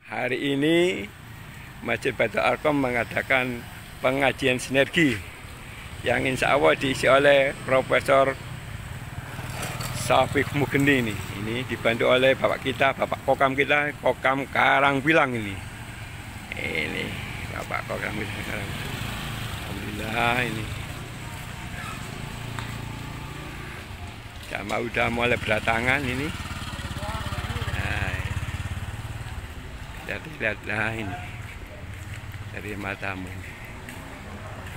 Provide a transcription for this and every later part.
Hari ini Masjid Baitul Arqam mengadakan pengajian sinergi yang insya Allah diisi oleh Profesor Syafiq Mugeni ini. Ini dibantu oleh Bapak kita, Bapak Kokam kita, Kokam Karangpilang ini. Ini Bapak Kokam kita. Alhamdulillah ini. Jamaah udah mulai berdatangan ini. Lihatlah ini dari matamu.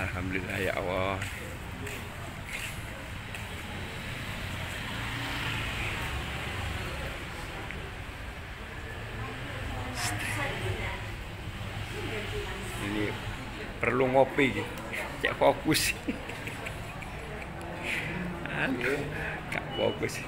Alhamdulillah ya Allah. Ini perlu ngopi, cek fokus. Gak fokus.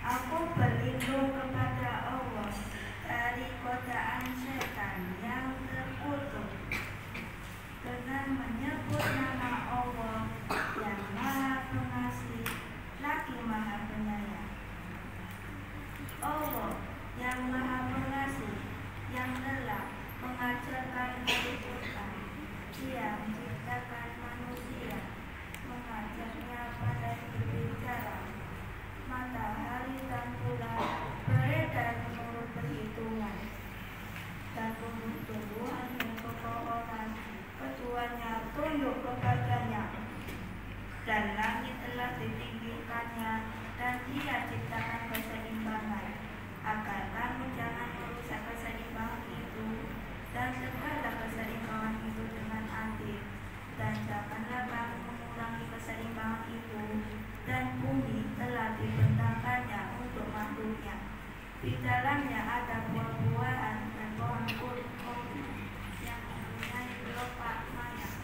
Aku berlindung kepada Allah dari godaan setan yang terkutuk dengan menyebut nama Allah yang Maha Pengasih lagi Maha Penyayang. Allah yang Maha Pengasih yang telah mengajarkan Al-Quran. Dia menciptakan manusia, mengajarnya pada berbicara. Matahari dan bulan beredar menurut perhitungan, dan tumbuh-tumbuhan dan pepohonan keduanya tunduk kepadanya, dan langit telah ditinggikannya, dan Dia ciptakan keseimbangan, agar kamu jangan merusak keseimbangan itu, dan segala keseimbangan itu dengan adil, dan janganlah kamu mengurangi keseimbangan itu. Dan bumi telah dibentangkannya untuk makhluknya. Di dalamnya ada buah-buahan dan pohon kurma yang mempunyai kelopak maya.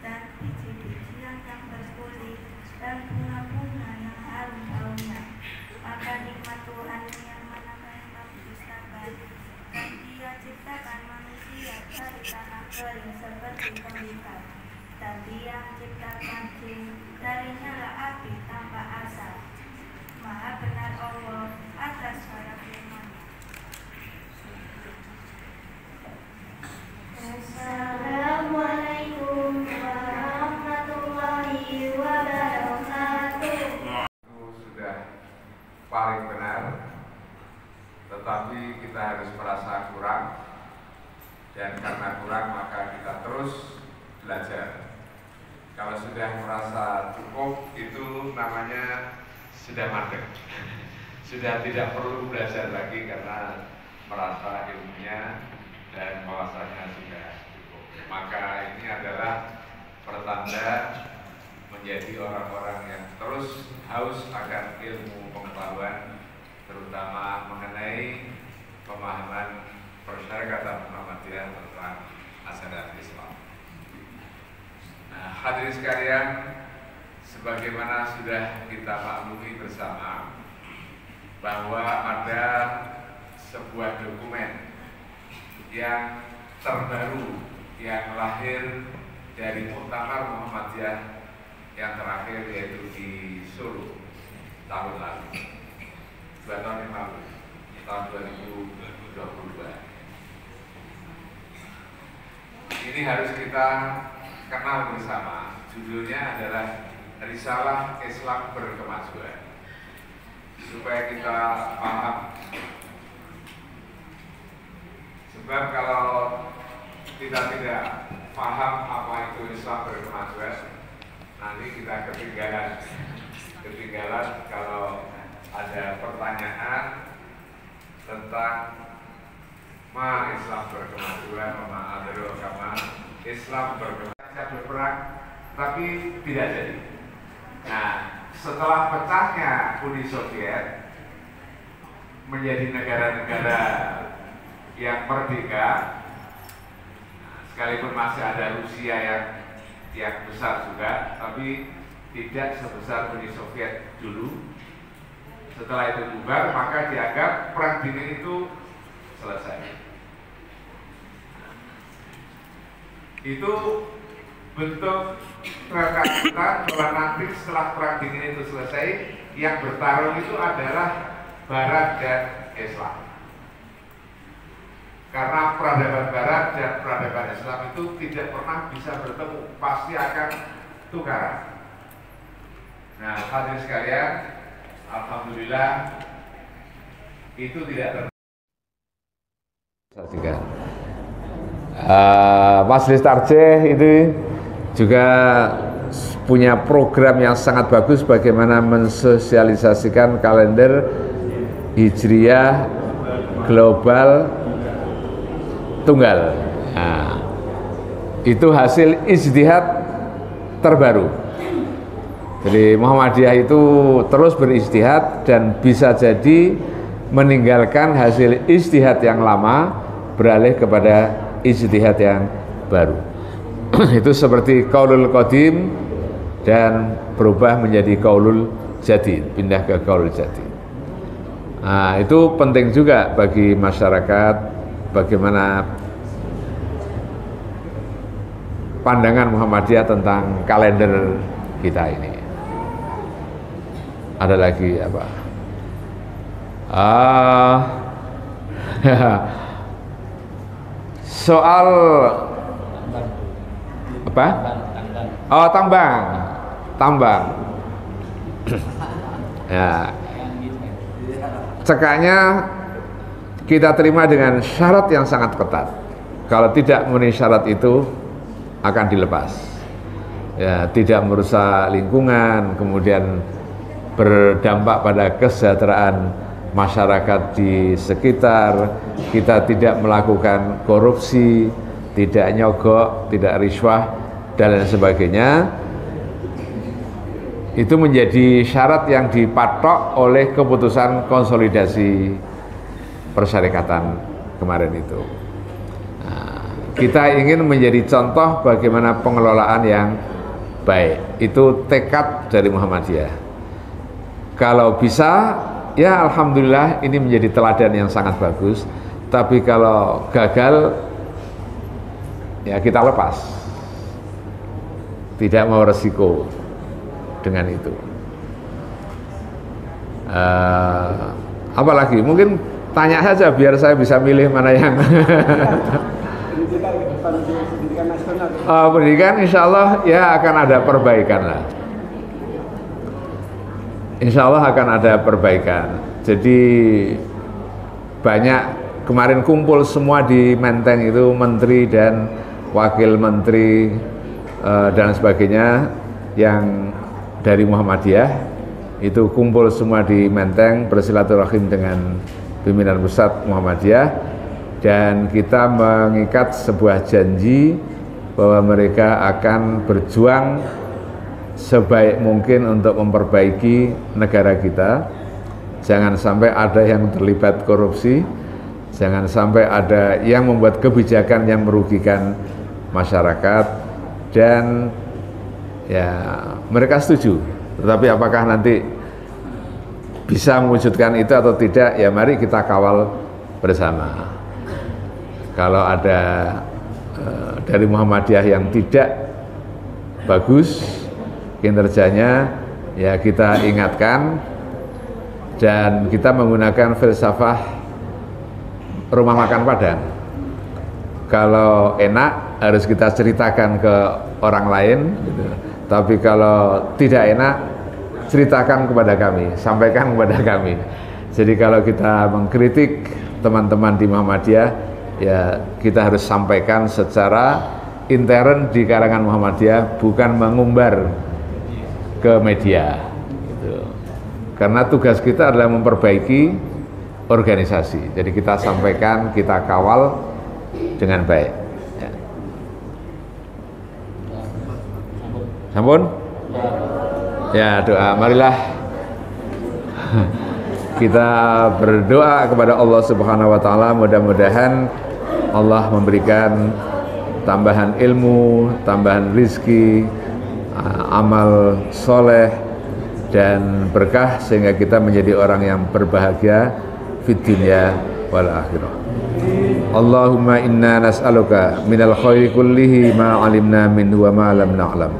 Dan biji-bijian yang berkulit dan bunga-bunga yang harum baunya. Maka nikmat Tuhan yang menamai kamu dustakan. Dan Dia ciptakan manusia dari tanah kering seperti tembikar, dan Dia menciptakan jin dari nyala api tanpa asap. Maha benar Allah atas para firman-Nya. Assalamualaikum warahmatullahi wabarakatuh. Sudah paling benar, tetapi kita harus merasa kurang, dan karena kurang maka kita terus belajar. Kalau sudah merasa cukup, itu namanya sudah mandek, sudah tidak perlu belajar lagi karena merasa ilmunya dan wawasannya sudah cukup. Maka ini adalah pertanda menjadi orang-orang yang terus haus akan ilmu pengetahuan, terutama mengenai pemahaman persyarikatan Muhammadiyah tentang ajaran Islam. Nah, hadirin sekalian, sebagaimana sudah kita maklumi bersama bahwa ada sebuah dokumen yang terbaru yang lahir dari Muktamar Muhammadiyah yang terakhir, yaitu di Solo tahun lalu, 2 tahun yang lalu, tahun 2022. Ini harus kita kenal bersama. Judulnya adalah Risalah Islam Berkemajuan. Supaya kita paham. Sebab kalau kita tidak paham apa itu Islam berkemajuan, nanti kita ketinggalan kalau ada pertanyaan tentang Islam berkemajuan, agama Islam berkemajuan, berperang, tapi tidak jadi. Nah, setelah pecahnya Uni Soviet menjadi negara-negara yang merdeka, sekalipun masih ada Rusia yang besar juga, tapi tidak sebesar Uni Soviet dulu. Setelah itu bubar, maka dianggap perang dingin itu selesai. Itu bentuk kekaguman bahwa nanti setelah perang dingin itu selesai, yang bertarung itu adalah Barat dan Islam. Karena peradaban Barat dan peradaban Islam itu tidak pernah bisa bertemu, pasti akan tukaran. Nah, hadirin sekalian, alhamdulillah itu tidak terjadi. Majelis Tarjih itu juga punya program yang sangat bagus bagaimana mensosialisasikan kalender Hijriyah global tunggal. Nah, itu hasil ijtihad terbaru. Jadi Muhammadiyah itu terus berijtihad dan bisa jadi meninggalkan hasil ijtihad yang lama beralih kepada ijtihad yang baru. Itu seperti qaulul qadim dan berubah menjadi qaulul jadid, pindah ke qaulul jadid. Nah, itu penting juga bagi masyarakat bagaimana pandangan Muhammadiyah tentang kalender kita ini. Ada lagi apa? Soal apa? Oh, tambang. Ya. Cekaknya kita terima dengan syarat yang sangat ketat. Kalau tidak memenuhi syarat itu akan dilepas. Ya, tidak merusak lingkungan, kemudian berdampak pada kesejahteraan masyarakat di sekitar, kita tidak melakukan korupsi, tidak nyogok, tidak riswah, dan lain sebagainya. Itu menjadi syarat yang dipatok oleh keputusan konsolidasi persyarikatan kemarin itu. Nah, kita ingin menjadi contoh bagaimana pengelolaan yang baik. Itu tekad dari Muhammadiyah. Kalau bisa, ya alhamdulillah ini menjadi teladan yang sangat bagus. Tapi kalau gagal, ya kita lepas. Tidak mau resiko dengan itu. Apalagi mungkin tanya saja biar saya bisa milih mana yang pendidikan insya Allah ya akan ada perbaikan lah. Insya Allah akan ada perbaikan. Jadi banyak kemarin kumpul semua di Menteng itu menteri dan wakil menteri dan sebagainya yang dari Muhammadiyah itu kumpul semua di Menteng bersilaturahim dengan pimpinan pusat Muhammadiyah dan kita mengikat sebuah janji bahwa mereka akan berjuang sebaik mungkin untuk memperbaiki negara kita. Jangan sampai ada yang terlibat korupsi, jangan sampai ada yang membuat kebijakan yang merugikan masyarakat, dan ya mereka setuju. Tetapi apakah nanti bisa mewujudkan itu atau tidak, ya mari kita kawal bersama. Kalau ada dari Muhammadiyah yang tidak bagus kinerjanya, ya kita ingatkan, dan kita menggunakan filsafah rumah makan Padang. Kalau enak harus kita ceritakan ke orang lain gitu. Tapi kalau tidak enak ceritakan kepada kami, sampaikan kepada kami. Jadi kalau kita mengkritik teman-teman di Muhammadiyah, ya kita harus sampaikan secara intern di kalangan Muhammadiyah, bukan mengumbar ke media gitu. Karena tugas kita adalah memperbaiki organisasi. Jadi kita sampaikan, kita kawal dengan baik ya. Sampun? Ya, doa. Marilah kita berdoa kepada Allah Subhanahu wa taala, mudah-mudahan Allah memberikan tambahan ilmu, tambahan rizki, amal soleh dan berkah sehingga kita menjadi orang yang berbahagia fid dunya wal akhirah. Allahumma inna nas'aluka minal khairi kullihi ma 'alimna minhu wa ma lam na'lam.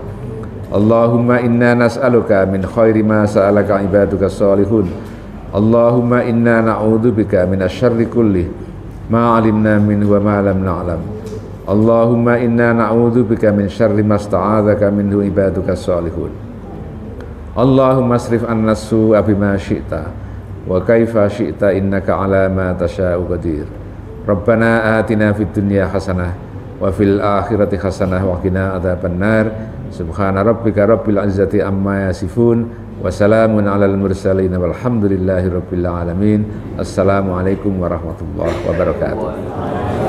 Allahumma inna nas'aluka min khairi ma sa'alaka ibaduka salihun. Allahumma inna na'udzubika minasy syarri kulli ma 'alimna minhu wa ma lam na'lam. Allahumma inna na'udzubika min syarri ma sta'adzaka minhu ibaduka salihun. Allahumma asrif anna su'a bima syi'ta wa kaifa syi'ta innaka 'ala ma tasya'u qadir. Rabbana atina fid dunya hasanah wa fil akhirati hasanah wa qina adzabannar. Subhana rabbika rabbil izzati amma yasifun wa salamun alal mursalin walhamdulillahi rabbil alamin. Assalamualaikum warahmatullahi wabarakatuh.